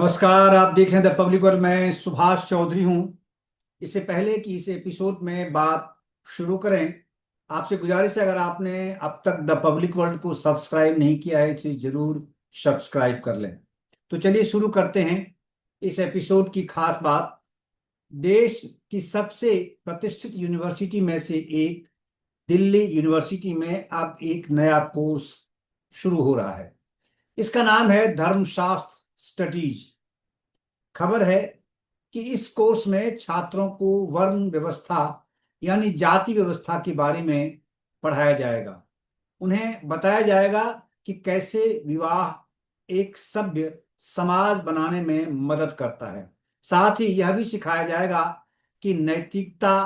नमस्कार। आप देख रहे हैं द पब्लिक वर्ल्ड। मैं सुभाष चौधरी हूं। इससे पहले कि इस एपिसोड में बात शुरू करें, आपसे गुजारिश है, अगर आपने अब तक द पब्लिक वर्ल्ड को सब्सक्राइब नहीं किया है तो जरूर सब्सक्राइब कर लें। तो चलिए शुरू करते हैं इस एपिसोड की खास बात। देश की सबसे प्रतिष्ठित यूनिवर्सिटी में से एक दिल्ली यूनिवर्सिटी में अब एक नया कोर्स शुरू हो रहा है। इसका नाम है धर्मशास्त्र स्टडीज। खबर है कि इस कोर्स में छात्रों को वर्ण व्यवस्था यानी जाति व्यवस्था के बारे में पढ़ाया जाएगा। उन्हें बताया जाएगा कि कैसे विवाह एक सभ्य समाज बनाने में मदद करता है। साथ ही यह भी सिखाया जाएगा कि नैतिकता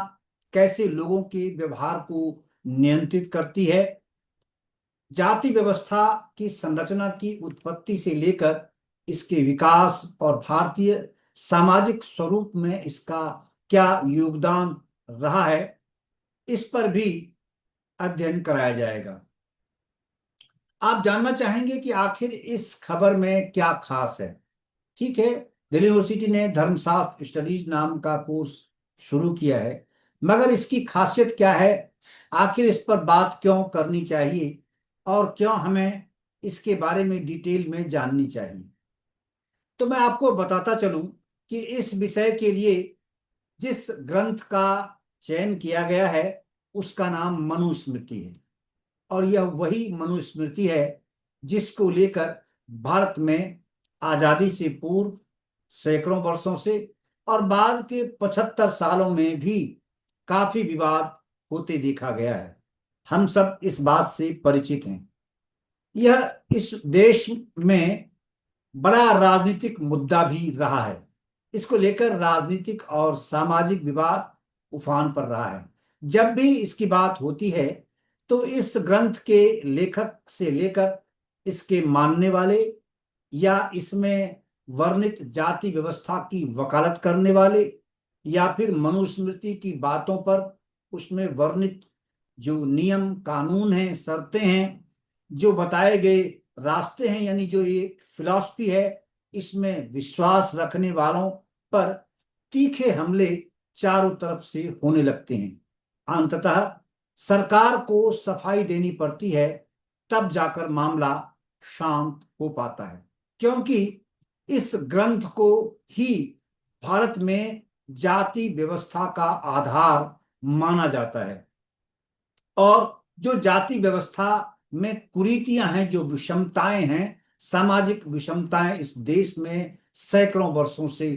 कैसे लोगों के व्यवहार को नियंत्रित करती है। जाति व्यवस्था की संरचना की उत्पत्ति से लेकर इसके विकास और भारतीय सामाजिक स्वरूप में इसका क्या योगदान रहा है, इस पर भी अध्ययन कराया जाएगा। आप जानना चाहेंगे कि आखिर इस खबर में क्या खास है। ठीक है, दिल्ली यूनिवर्सिटी ने धर्मशास्त्र स्टडीज नाम का कोर्स शुरू किया है, मगर इसकी खासियत क्या है, आखिर इस पर बात क्यों करनी चाहिए और क्यों हमें इसके बारे में डिटेल में जाननी चाहिए। तो मैं आपको बताता चलूं कि इस विषय के लिए जिस ग्रंथ का चयन किया गया है उसका नाम मनुस्मृति है। और यह वही मनुस्मृति है जिसको लेकर भारत में आजादी से पूर्व सैकड़ों वर्षों से और बाद के 75 सालों में भी काफी विवाद होते देखा गया है। हम सब इस बात से परिचित हैं। यह इस देश में बड़ा राजनीतिक मुद्दा भी रहा है। इसको लेकर राजनीतिक और सामाजिक विवाद उफान पर रहा है। जब भी इसकी बात होती है तो इस ग्रंथ के लेखक से लेकर इसके मानने वाले या इसमें वर्णित जाति व्यवस्था की वकालत करने वाले या फिर मनुस्मृति की बातों पर उसमें वर्णित जो नियम कानून हैं, शर्तें हैं, जो बताए गए रास्ते हैं, यानी जो एक फिलॉसफी है, इसमें विश्वास रखने वालों पर तीखे हमले चारों तरफ से होने लगते हैं। अंततः सरकार को सफाई देनी पड़ती है, तब जाकर मामला शांत हो पाता है, क्योंकि इस ग्रंथ को ही भारत में जाति व्यवस्था का आधार माना जाता है। और जो जाति व्यवस्था में कुरीतियां हैं, जो विषमताएं हैं, सामाजिक विषमताएं इस देश में सैकड़ों वर्षों से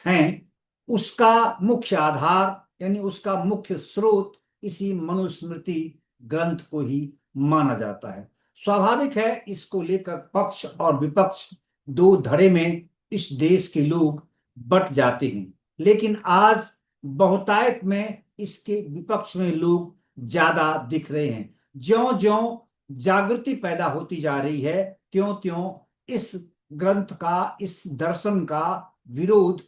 हैं, उसका मुख्य आधार यानी उसका मुख्य स्रोत इसी मनुस्मृति ग्रंथ को ही माना जाता है। स्वाभाविक है, इसको लेकर पक्ष और विपक्ष दो धड़े में इस देश के लोग बट जाते हैं। लेकिन आज बहुतायत में इसके विपक्ष में लोग ज्यादा दिख रहे हैं। ज्यों ज्यों जागृति पैदा होती जा रही है, त्यों त्यों इस ग्रंथ का, इस दर्शन का विरोध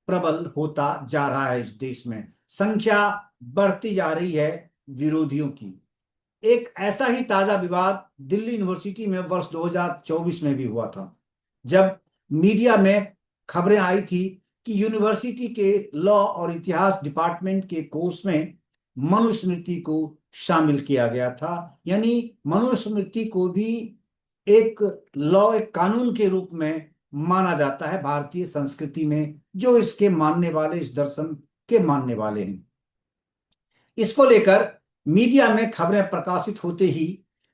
प्रबल होता जा रहा है। इस देश में संख्या बढ़ती जा रही है विरोधियों की। एक ऐसा ही ताजा विवाद दिल्ली यूनिवर्सिटी में वर्ष 2024 में भी हुआ था, जब मीडिया में खबरें आई थी कि यूनिवर्सिटी के लॉ और इतिहास डिपार्टमेंट के कोर्स में मनुस्मृति को शामिल किया गया था। यानी मनुस्मृति को भी एक लॉ, एक कानून के रूप में माना जाता है भारतीय संस्कृति में, जो इसके मानने वाले, इस दर्शन के मानने वाले हैं। इसको लेकर मीडिया में खबरें प्रकाशित होते ही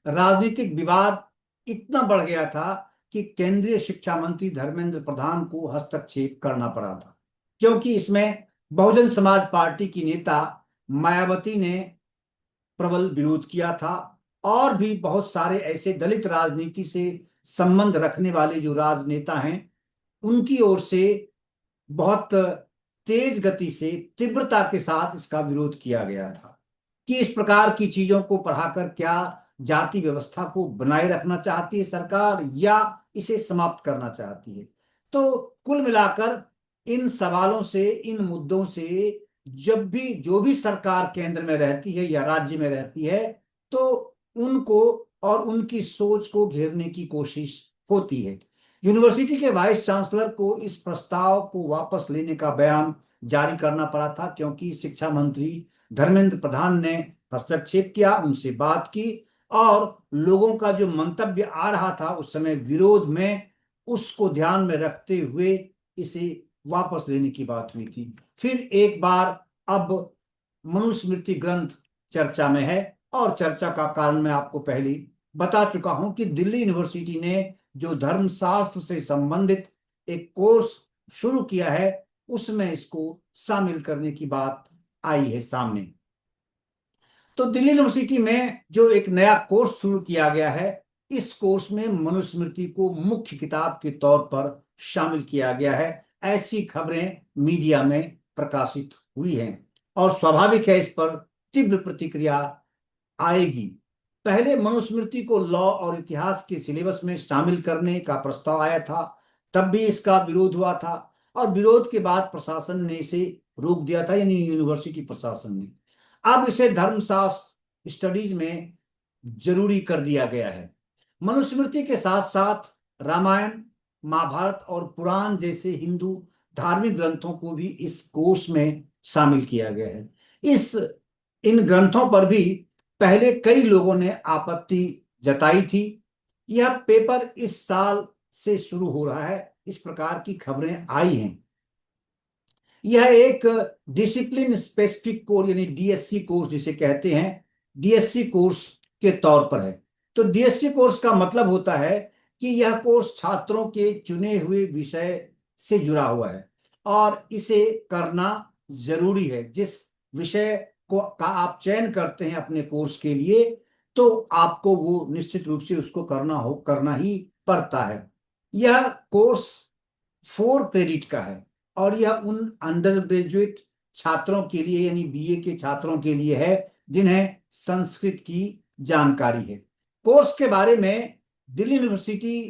राजनीतिक विवाद इतना बढ़ गया था कि केंद्रीय शिक्षा मंत्री धर्मेंद्र प्रधान को हस्तक्षेप करना पड़ा था, क्योंकि इसमें बहुजन समाज पार्टी की नेता मायावती ने प्रबल विरोध किया था। और भी बहुत सारे ऐसे दलित राजनीति से संबंध रखने वाले जो राजनेता हैं, उनकी ओर से बहुत तेज गति से, तीव्रता के साथ इसका विरोध किया गया था कि इस प्रकार की चीजों को पढ़ाकर क्या जाति व्यवस्था को बनाए रखना चाहती है सरकार या इसे समाप्त करना चाहती है। तो कुल मिलाकर इन सवालों से, इन मुद्दों से जब भी जो भी सरकार केंद्र में रहती है या राज्य में रहती है, तो उनको और उनकी सोच को घेरने की कोशिश होती है। यूनिवर्सिटी के वाइस चांसलर को इस प्रस्ताव को वापस लेने का बयान जारी करना पड़ा था, क्योंकि शिक्षा मंत्री धर्मेंद्र प्रधान ने हस्तक्षेप किया, उनसे बात की, और लोगों का जो मंतव्य आ रहा था उस समय विरोध में, उसको ध्यान में रखते हुए इसे वापस लेने की बात हुई थी। फिर एक बार अब मनुस्मृति ग्रंथ चर्चा में है, और चर्चा का कारण मैं आपको पहले बता चुका हूं कि दिल्ली यूनिवर्सिटी ने जो धर्मशास्त्र से संबंधित एक कोर्स शुरू किया है, उसमें इसको शामिल करने की बात आई है सामने। तो दिल्ली यूनिवर्सिटी में जो एक नया कोर्स शुरू किया गया है, इस कोर्स में मनुस्मृति को मुख्य किताब के तौर पर शामिल किया गया है, ऐसी खबरें मीडिया में प्रकाशित हुई हैं, और स्वाभाविक है इस पर तीव्र प्रतिक्रिया आएगी। पहले मनुस्मृति को लॉ और इतिहास के सिलेबस में शामिल करने का प्रस्ताव आया था, तब भी इसका विरोध हुआ था, और विरोध के बाद प्रशासन ने इसे रोक दिया था, यानी यूनिवर्सिटी प्रशासन ने। अब इसे धर्मशास्त्र स्टडीज में जरूरी कर दिया गया है। मनुस्मृति के साथ साथ रामायण, महाभारत और पुराण जैसे हिंदू धार्मिक ग्रंथों को भी इस कोर्स में शामिल किया गया है। इन ग्रंथों पर भी पहले कई लोगों ने आपत्ति जताई थी। यह पेपर इस साल से शुरू हो रहा है, इस प्रकार की खबरें आई हैं। यह एक डिसिप्लिन स्पेसिफिक कोर्स यानी डीएससी कोर्स जिसे कहते हैं, डीएससी कोर्स के तौर पर है। तो डीएससी कोर्स का मतलब होता है कि यह कोर्स छात्रों के चुने हुए विषय से जुड़ा हुआ है, और इसे करना जरूरी है। जिस विषय का आप चयन करते हैं अपने कोर्स के लिए, तो आपको वो निश्चित रूप से उसको करना ही पड़ता है। यह कोर्स 4 क्रेडिट का है, और यह उन अंडर ग्रेजुएट छात्रों के लिए यानी बीए के छात्रों के लिए है जिन्हें संस्कृत की जानकारी है। कोर्स के बारे में दिल्ली यूनिवर्सिटी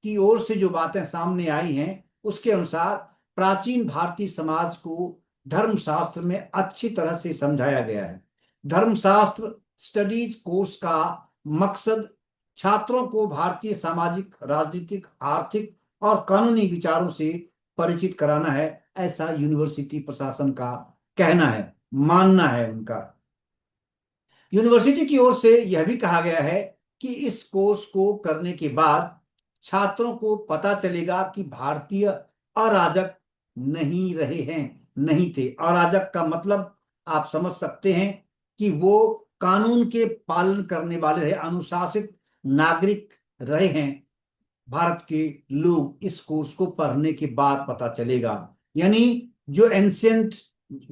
की ओर से जो बातें सामने आई हैं, उसके अनुसार प्राचीन भारतीय समाज को धर्मशास्त्र में अच्छी तरह से समझाया गया है। धर्मशास्त्र स्टडीज कोर्स का मकसद छात्रों को भारतीय सामाजिक, राजनीतिक, आर्थिक और कानूनी विचारों से परिचित कराना है, ऐसा यूनिवर्सिटी प्रशासन का कहना है, मानना है उनका। यूनिवर्सिटी की ओर से यह भी कहा गया है कि इस कोर्स को करने के बाद छात्रों को पता चलेगा कि भारतीय अराजक नहीं रहे हैं, नहीं थे। अराजक का मतलब आप समझ सकते हैं कि वो कानून के पालन करने वाले रहे, अनुशासित नागरिक रहे हैं भारत के लोग। इस कोर्स को पढ़ने के बाद पता चलेगा, यानी जो एंशियंट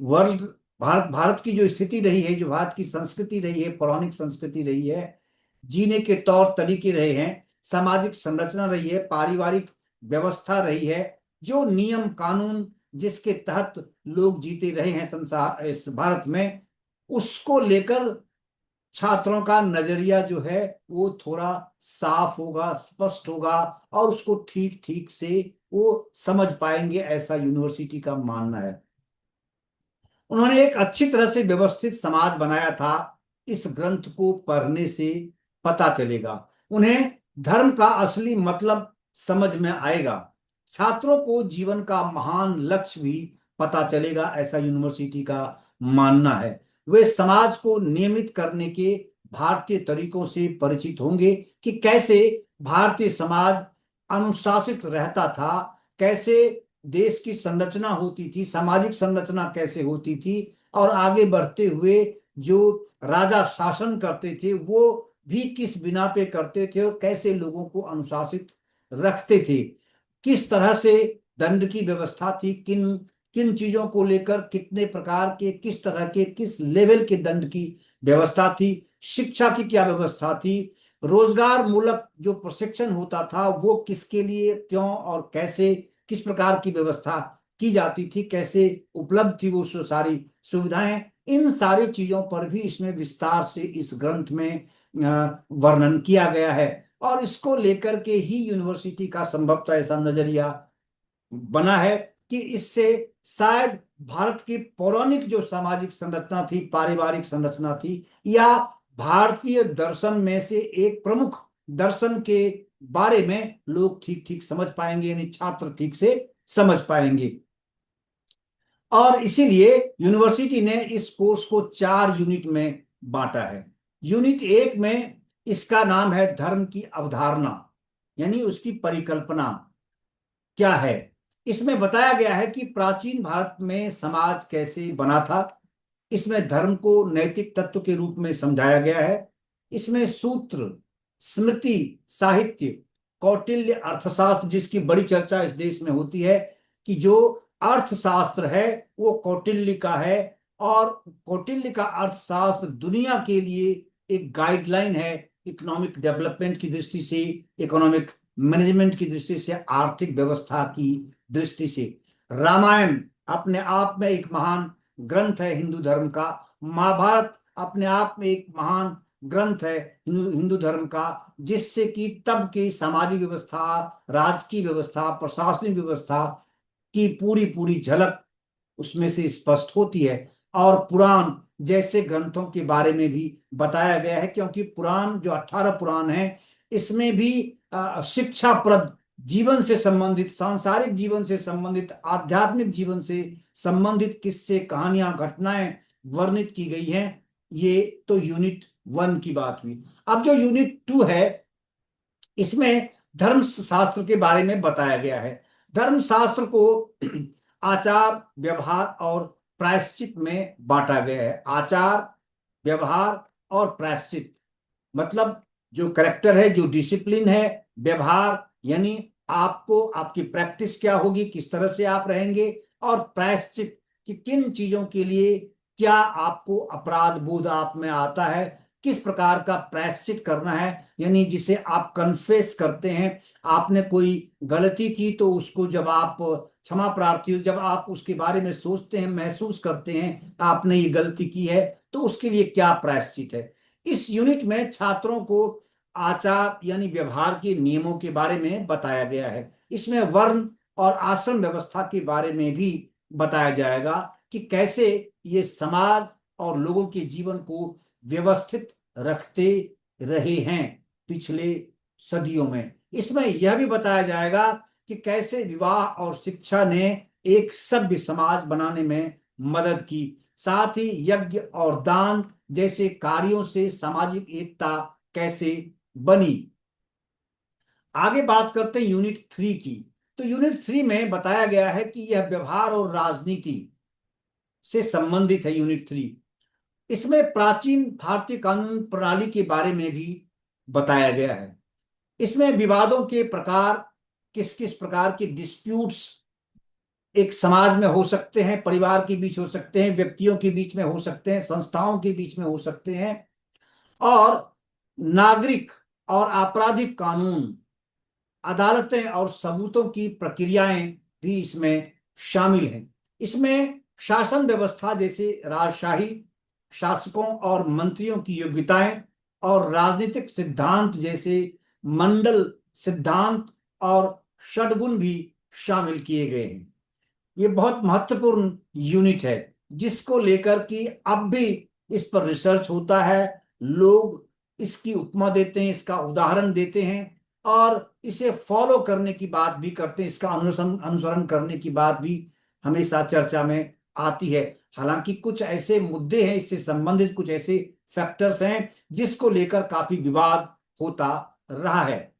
वर्ल्ड, भारत की जो स्थिति रही है, जो भारत की संस्कृति रही है, पौराणिक संस्कृति रही है, जीने के तौर तरीके रहे हैं, सामाजिक संरचना रही है, पारिवारिक व्यवस्था रही है, जो नियम कानून जिसके तहत लोग जीते रहे हैं संसार इस भारत में, उसको लेकर छात्रों का नजरिया जो है वो थोड़ा साफ होगा, स्पष्ट होगा, और उसको ठीक ठीक से वो समझ पाएंगे, ऐसा यूनिवर्सिटी का मानना है। उन्होंने एक अच्छी तरह से व्यवस्थित समाज बनाया था, इस ग्रंथ को पढ़ने से पता चलेगा, उन्हें धर्म का असली मतलब समझ में आएगा, छात्रों को जीवन का महान लक्ष्य भी पता चलेगा, ऐसा यूनिवर्सिटी का मानना है। वे समाज को नियमित करने के भारतीय तरीकों से परिचित होंगे कि कैसे भारतीय समाज अनुशासित रहता था, कैसे देश की संरचना होती थी, सामाजिक संरचना कैसे होती थी, और आगे बढ़ते हुए जो राजा शासन करते थे वो भी किस बिना पे करते थे, और कैसे लोगों को अनुशासित रखते थे, किस तरह से दंड की व्यवस्था थी, किन किन चीजों को लेकर कितने प्रकार के, किस तरह के, किस लेवल के दंड की व्यवस्था थी, शिक्षा की क्या व्यवस्था थी, रोजगार मूलक जो प्रशिक्षण होता था वो किसके लिए, क्यों और कैसे, किस प्रकार की व्यवस्था की जाती थी, कैसे उपलब्ध थी वो सारी सुविधाएं, इन सारी चीजों पर भी इसमें विस्तार से इस ग्रंथ में वर्णन किया गया है। और इसको लेकर के ही यूनिवर्सिटी का संभवतः ऐसा नजरिया बना है कि इससे शायद भारत की पौराणिक जो सामाजिक संरचना थी, पारिवारिक संरचना थी, या भारतीय दर्शन में से एक प्रमुख दर्शन के बारे में लोग ठीक ठीक समझ पाएंगे, यानी छात्र ठीक से समझ पाएंगे। और इसीलिए यूनिवर्सिटी ने इस कोर्स को 4 यूनिट में बांटा है। यूनिट 1 में इसका नाम है धर्म की अवधारणा, यानी उसकी परिकल्पना क्या है। इसमें बताया गया है कि प्राचीन भारत में समाज कैसे बना था। इसमें धर्म को नैतिक तत्व के रूप में समझाया गया है। इसमें सूत्र, स्मृति, साहित्य, कौटिल्य अर्थशास्त्र, जिसकी बड़ी चर्चा इस देश में होती है कि जो अर्थशास्त्र है वो कौटिल्य का है, और कौटिल्य का अर्थशास्त्र दुनिया के लिए एक गाइडलाइन है इकोनॉमिक डेवलपमेंट की दृष्टि से, इकोनॉमिक मैनेजमेंट की दृष्टि से, आर्थिक व्यवस्था की दृष्टि से। रामायण अपने आप में एक महान ग्रंथ है हिंदू धर्म का। महाभारत अपने आप में एक महान ग्रंथ है हिंदू धर्म का, जिससे कि तब की सामाजिक व्यवस्था, राजकीय व्यवस्था, प्रशासनिक व्यवस्था की पूरी पूरी झलक उसमें से स्पष्ट होती है। और पुराण जैसे ग्रंथों के बारे में भी बताया गया है, क्योंकि पुराण जो 18 पुराण है, इसमें भी शिक्षाप्रद, जीवन से संबंधित, सांसारिक जीवन से संबंधित, आध्यात्मिक जीवन से संबंधित किस्से, कहानियां, घटनाएं वर्णित की गई हैं। ये तो यूनिट 1 की बात हुई। अब जो यूनिट 2 है, इसमें धर्म शास्त्र के बारे में बताया गया है। धर्म शास्त्र को आचार, व्यवहार और प्रायश्चित में बांटा गया है। आचार, व्यवहार और प्रायश्चित मतलब जो करेक्टर है, जो डिसिप्लिन है, व्यवहार यानी आपको, आपकी प्रैक्टिस क्या होगी, किस तरह से आप रहेंगे, और प्रायश्चित कि किन चीजों के लिए क्या आपको अपराध बोध आप में आता है, किस प्रकार का प्रायश्चित करना है, यानी जिसे आप कन्फेस करते हैं। आपने कोई गलती की तो उसको जब आप क्षमा प्रार्थी हो, जब आप उसके बारे में सोचते हैं, महसूस करते हैं आपने ये गलती की है, तो उसके लिए क्या प्रायश्चित है। इस यूनिट में छात्रों को आचार यानी व्यवहार के नियमों के बारे में बताया गया है। इसमें वर्ण और आश्रम व्यवस्था के बारे में भी बताया जाएगा कि कैसे ये समाज और लोगों के जीवन को व्यवस्थित रखते रहे हैं पिछले सदियों में। इसमें यह भी बताया जाएगा कि कैसे विवाह और शिक्षा ने एक सभ्य समाज बनाने में मदद की। साथ ही यज्ञ और दान जैसे कार्यों से सामाजिक एकता कैसे बनी। आगे बात करते हैं यूनिट 3 की। तो यूनिट 3 में बताया गया है कि यह व्यवहार और राजनीति से संबंधित है। यूनिट 3 इसमें प्राचीन भारतीय कानून प्रणाली के बारे में भी बताया गया है। इसमें विवादों के प्रकार, किस किस प्रकार के डिस्प्यूट्स एक समाज में हो सकते हैं, परिवार के बीच हो सकते हैं, व्यक्तियों के बीच में हो सकते हैं, संस्थाओं के बीच में हो सकते हैं, और नागरिक और आपराधिक कानून, अदालतें और सबूतों की प्रक्रियाएं भी इसमें शामिल हैं। इसमें शासन व्यवस्था जैसे राजशाही, शासकों और मंत्रियों की योग्यताएं, और राजनीतिक सिद्धांत जैसे मंडल सिद्धांत और षडगुण भी शामिल किए गए हैं। ये बहुत महत्वपूर्ण यूनिट है, जिसको लेकर कि अब भी इस पर रिसर्च होता है। लोग इसकी उपमा देते हैं, इसका उदाहरण देते हैं, और इसे फॉलो करने की बात भी करते हैं, इसका अनुसरण अनुसरण करने की बात भी हमेशा चर्चा में आती है। हालांकि कुछ ऐसे मुद्दे हैं, इससे संबंधित कुछ ऐसे फैक्टर्स हैं जिसको लेकर काफी विवाद होता रहा है।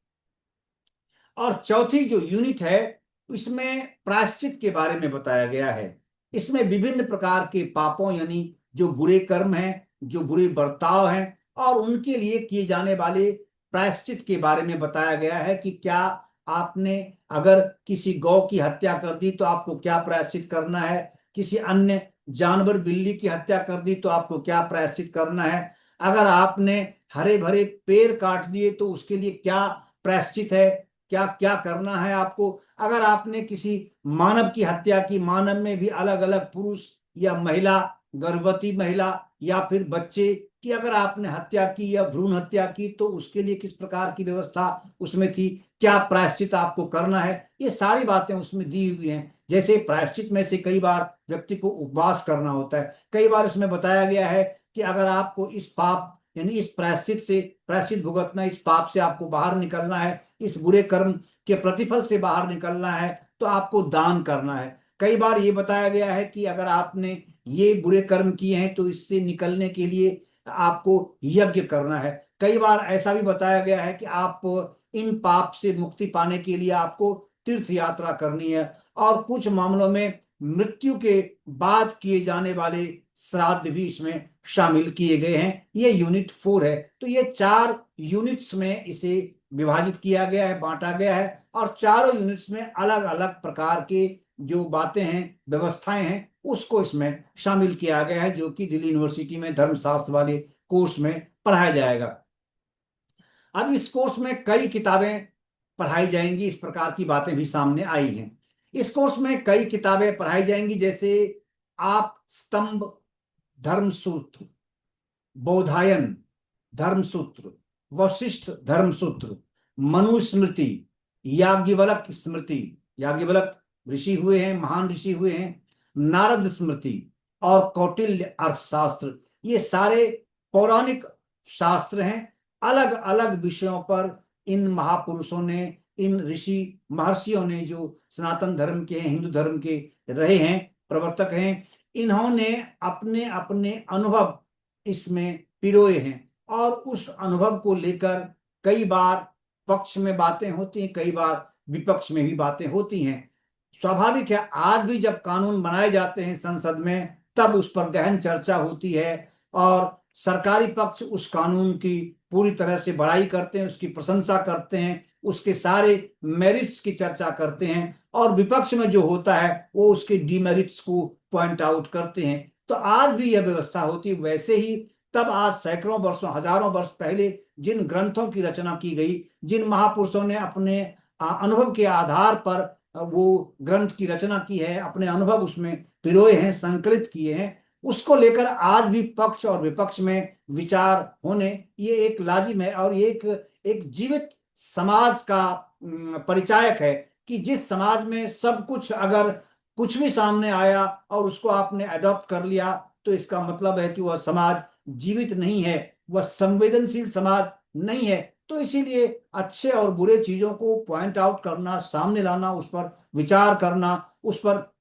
और चौथी जो यूनिट है, इसमें प्रायश्चित के बारे में बताया गया है। इसमें विभिन्न प्रकार के पापों यानी जो बुरे कर्म हैं, जो बुरे बर्ताव हैं, और उनके लिए किए जाने वाले प्रायश्चित के बारे में बताया गया है कि क्या आपने अगर किसी गौ की हत्या कर दी तो आपको क्या प्रायश्चित करना है, किसी अन्य जानवर, बिल्ली की हत्या कर दी तो आपको क्या प्रायश्चित करना है, अगर आपने हरे भरे पेड़ काट दिए तो उसके लिए क्या प्रायश्चित है, क्या क्या करना है आपको, अगर आपने किसी मानव की हत्या की, मानव में भी अलग अलग पुरुष या महिला, गर्भवती महिला या फिर बच्चे की अगर आपने हत्या की या भ्रूण हत्या की तो उसके लिए किस प्रकार की व्यवस्था उसमें थी, क्या प्रायश्चित आपको करना है, ये सारी बातें उसमें दी हुई हैं। जैसे प्रायश्चित में से कई बार व्यक्ति को उपवास करना होता है, कई बार इसमें बताया गया है कि अगर आपको इस पाप यानी इस प्रायश्चित भुगतना, इस पाप से आपको बाहर निकलना है, इस बुरे कर्म के प्रतिफल से बाहर निकलना है, तो आपको दान करना है। कई बार ये बताया गया है कि अगर आपने ये बुरे कर्म किए हैं तो इससे निकलने के लिए आपको यज्ञ करना है। कई बार ऐसा भी बताया गया है कि आप इन पाप से मुक्ति पाने के लिए आपको तीर्थ यात्रा करनी है। और कुछ मामलों में मृत्यु के बाद किए जाने वाले श्राद्ध भी इसमें शामिल किए गए हैं। ये यूनिट 4 है। तो ये 4 यूनिट्स में इसे विभाजित किया गया है, बांटा गया है, और चारों यूनिट्स में अलग अलग प्रकार के जो बातें हैं, व्यवस्थाएं हैं, उसको इसमें शामिल किया गया है, जो कि दिल्ली यूनिवर्सिटी में धर्मशास्त्र वाले कोर्स में पढ़ाया जाएगा। अब इस कोर्स में कई किताबें पढ़ाई जाएंगी, इस प्रकार की बातें भी सामने आई हैं। इस कोर्स में कई किताबें पढ़ाई जाएंगी, जैसे आप स्तंभ धर्मसूत्र, बोधायन धर्मसूत्र, वशिष्ठ धर्मसूत्र, मनुस्मृति, याज्ञवल्क स्मृति, याज्ञवल्क ऋषि हुए हैं, महान ऋषि हुए हैं, नारद स्मृति और कौटिल्य अर्थशास्त्र, ये सारे पौराणिक शास्त्र हैं। अलग अलग विषयों पर इन महापुरुषों ने, इन ऋषि महर्षियों ने, जो सनातन धर्म के हैं, हिंदू धर्म के रहे हैं, प्रवर्तक हैं, इन्होंने अपने अपने अनुभव इसमें पिरोए हैं। और उस अनुभव को लेकर कई बार पक्ष में बातें होती हैं, कई बार विपक्ष में भी बातें होती हैं। स्वाभाविक है, आज भी जब कानून बनाए जाते हैं संसद में, तब उस पर गहन चर्चा होती है, और सरकारी पक्ष उस कानून की पूरी तरह से बड़ाई करते हैं, उसकी प्रशंसा करते हैं, उसके सारे मेरिट्स की चर्चा करते हैं, और विपक्ष में जो होता है वो उसके डीमेरिट्स को पॉइंट आउट करते हैं। तो आज भी यह व्यवस्था होती है। वैसे ही तब आज सैकड़ों वर्षों, हजारों वर्ष पहले जिन ग्रंथों की रचना की गई, जिन महापुरुषों ने अपने अनुभव के आधार पर वो ग्रंथ की रचना की है, अपने अनुभव उसमें पिरोए हैं, संकलित किए हैं, उसको लेकर आज भी पक्ष और विपक्ष में विचार होने, ये एक लाजिम है। और ये एक जीवित समाज का परिचायक है, कि जिस समाज में सब कुछ, अगर कुछ भी सामने आया और उसको आपने अडॉप्ट कर लिया, तो इसका मतलब है कि वह समाज जीवित नहीं है, वह संवेदनशील समाज नहीं है। तो इसीलिए अच्छे और बुरे चीजों को पॉइंट आउट करना, सामने लाना, उस पर विचार करना, उस पर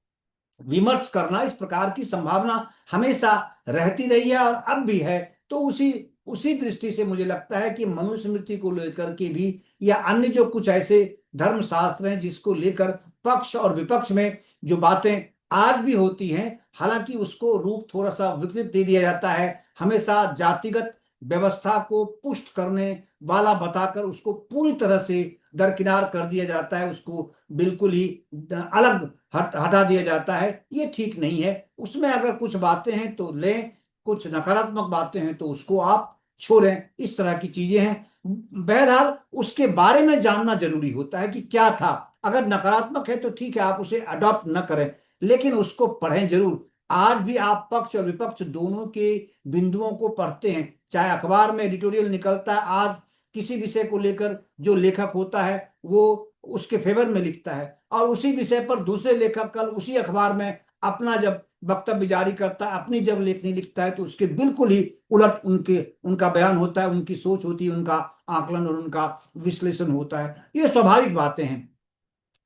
विमर्श करना, इस प्रकार की संभावना हमेशा रहती रही है और अब भी है। तो उसी उसी दृष्टि से मुझे लगता है कि मनुस्मृति को लेकर के भी, या अन्य जो कुछ ऐसे धर्मशास्त्र हैं जिसको लेकर पक्ष और विपक्ष में जो बातें आज भी होती हैं, हालांकि उसको रूप थोड़ा सा विकृत दे दिया जाता है, हमेशा जातिगत व्यवस्था को पुष्ट करने वाला बताकर उसको पूरी तरह से दरकिनार कर दिया जाता है, उसको बिल्कुल ही अलग हटा दिया जाता है। ये ठीक नहीं है। उसमें अगर कुछ बातें हैं तो लें, कुछ नकारात्मक बातें हैं तो उसको आप छोड़ें, इस तरह की चीजें हैं। बहरहाल उसके बारे में जानना जरूरी होता है कि क्या था। अगर नकारात्मक है तो ठीक है, आप उसे अडॉप्ट न करें, लेकिन उसको पढ़ें जरूर। आज भी आप पक्ष और विपक्ष दोनों के बिंदुओं को पढ़ते हैं, चाहे अखबार में एडिटोरियल निकलता है, आज किसी विषय को लेकर जो लेखक होता है वो उसके फेवर में लिखता है, और उसी विषय पर दूसरे लेखक कल उसी अखबार में अपना जब वक्तव्य जारी करता है, अपनी जब लेखनी लिखता है, तो उसके बिल्कुल ही उलट उनका बयान होता है, उनकी सोच होती है, उनका आकलन और उनका विश्लेषण होता है। ये स्वाभाविक बातें हैं।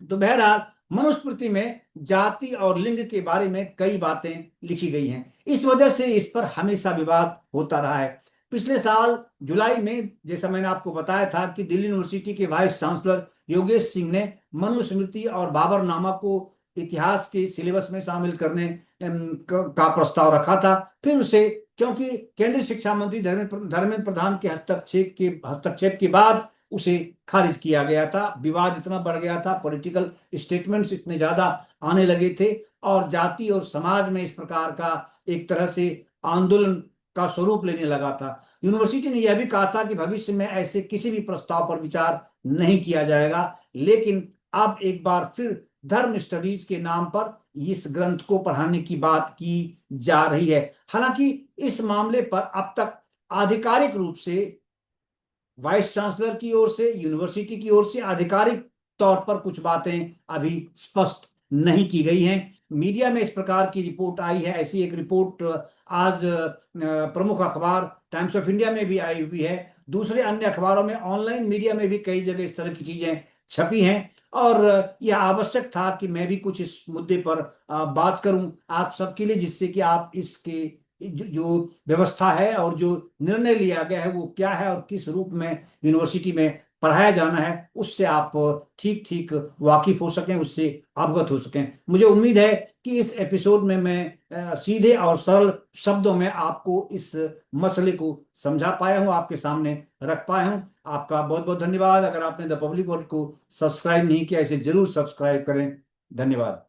तो बहरहाल मनुस्मृति में जाति और लिंग के बारे में कई बातें लिखी गई हैं, इस वजह से इस पर हमेशा विवाद होता रहा है। पिछले साल जुलाई में, जैसा मैंने आपको बताया था, कि दिल्ली यूनिवर्सिटी के वाइस चांसलर योगेश सिंह ने मनुस्मृति और बाबरनामा को इतिहास के सिलेबस में शामिल करने का प्रस्ताव रखा था। फिर उसे, क्योंकि केंद्रीय शिक्षा मंत्री धर्मेंद्र प्रधान के हस्तक्षेप के बाद उसे खारिज किया गया था। विवाद इतना बढ़ गया था, पॉलिटिकल स्टेटमेंट्स इतने ज्यादा आने लगे थे, और जाति और समाज में इस प्रकार का एक तरह से आंदोलन का स्वरूप लेने लगा था। यूनिवर्सिटी ने यह भी कहा था कि भविष्य में ऐसे किसी भी प्रस्ताव पर विचार नहीं किया जाएगा, लेकिन अब एक बार फिर धर्म स्टडीज के नाम पर इस ग्रंथ को पढ़ाने की बात की जा रही है। हालांकि इस मामले पर अब तक आधिकारिक रूप से वाइस चांसलर की ओर से, यूनिवर्सिटी की ओर से आधिकारिक तौर पर कुछ बातें अभी स्पष्ट नहीं की गई हैं। मीडिया में इस प्रकार की रिपोर्ट आई है। ऐसी एक रिपोर्ट आज प्रमुख अखबार टाइम्स ऑफ इंडिया में भी आई हुई है, दूसरे अन्य अखबारों में, ऑनलाइन मीडिया में भी कई जगह इस तरह की चीजें छपी हैं। और यह आवश्यक था कि मैं भी कुछ इस मुद्दे पर बात करूं आप सबके लिए, जिससे कि आप इसके जो व्यवस्था है और जो निर्णय लिया गया है वो क्या है और किस रूप में यूनिवर्सिटी में पढ़ाया जाना है, उससे आप ठीक ठीक वाकिफ हो सकें, उससे अवगत हो सकें। मुझे उम्मीद है कि इस एपिसोड में मैं सीधे और सरल शब्दों में आपको इस मसले को समझा पाया हूं, आपके सामने रख पाया हूं। आपका बहुत बहुत धन्यवाद। अगर आपने द पब्लिक वर्ल्ड को सब्सक्राइब नहीं किया, इसे जरूर सब्सक्राइब करें। धन्यवाद।